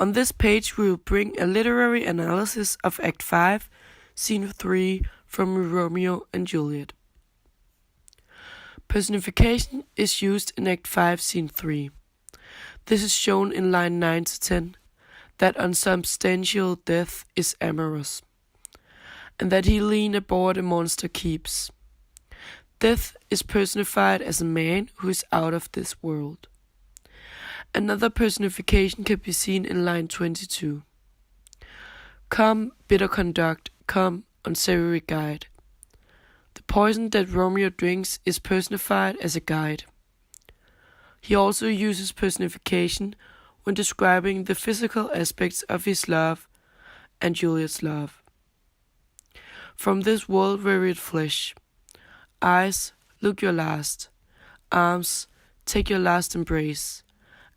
On this page we will bring a literary analysis of Act 5, Scene 3 from Romeo and Juliet. Personification is used in Act 5, Scene 3. This is shown in line 9 to 10, that unsubstantial death is amorous, and that he lean aboard a monster keeps. Death is personified as a man who is out of this world. Another personification can be seen in line 22. Come, bitter conduct, come, unsavory guide. The poison that Romeo drinks is personified as a guide. He also uses personification when describing the physical aspects of his love and Juliet's love. From this world-wearied flesh, eyes, look your last, arms, take your last embrace,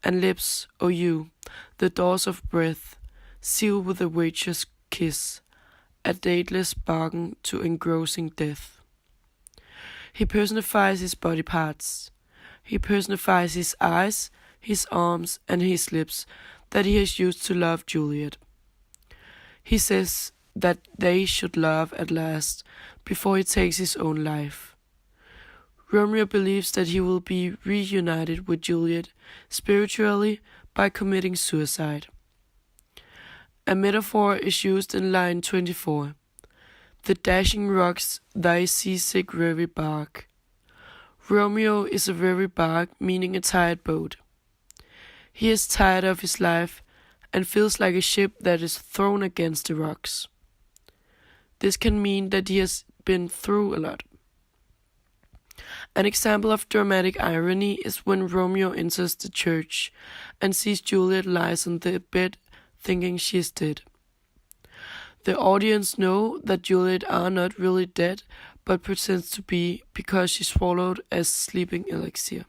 and lips, O you, the doors of breath, seal with a waitress' kiss, a dateless bargain to engrossing death. He personifies his body parts. He personifies his eyes, his arms, and his lips that he has used to love Juliet. He says that they should love at last, before he takes his own life. Romeo believes that he will be reunited with Juliet spiritually by committing suicide. A metaphor is used in line 24. The dashing rocks thy seasick weary bark. Romeo is a weary bark, meaning a tired boat. He is tired of his life and feels like a ship that is thrown against the rocks. This can mean that he has been through a lot. An example of dramatic irony is when Romeo enters the church and sees Juliet lies on the bed thinking she is dead. The audience know that Juliet are not really dead, but pretends to be because she swallowed a sleeping elixir.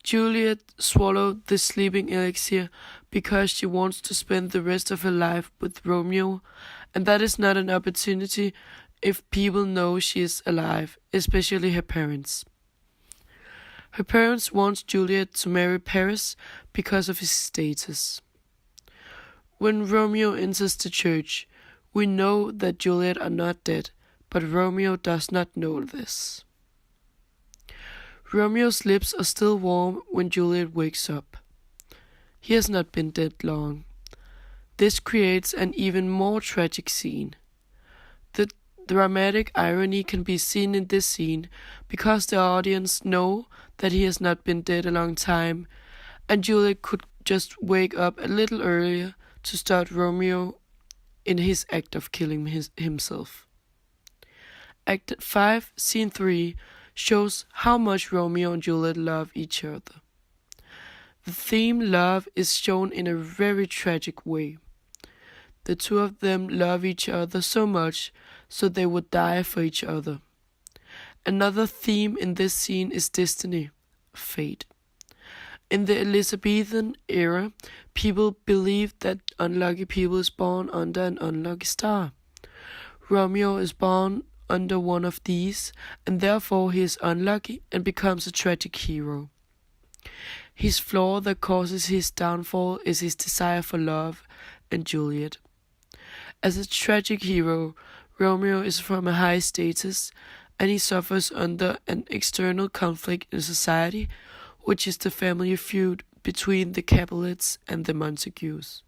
Juliet swallowed the sleeping elixir because she wants to spend the rest of her life with Romeo, and that is not an opportunity if people know she is alive, especially her parents. Her parents want Juliet to marry Paris because of his status. When Romeo enters the church, we know that Juliet are not dead, but Romeo does not know this. Romeo's lips are still warm when Juliet wakes up. He has not been dead long. This creates an even more tragic scene. The dramatic irony can be seen in this scene because the audience know that he has not been dead a long time, and Juliet could just wake up a little earlier to start Romeo in his act of killing himself. Act 5, Scene 3 shows how much Romeo and Juliet love each other. The theme love is shown in a very tragic way. The two of them love each other so much so they would die for each other. Another theme in this scene is destiny, fate. In the Elizabethan era, people believed that unlucky people is born under an unlucky star. Romeo is born under one of these, and therefore he is unlucky and becomes a tragic hero. His flaw that causes his downfall is his desire for love and Juliet. As a tragic hero, Romeo is from a high status, and he suffers under an external conflict in society, which is the family feud between the Capulets and the Montagues.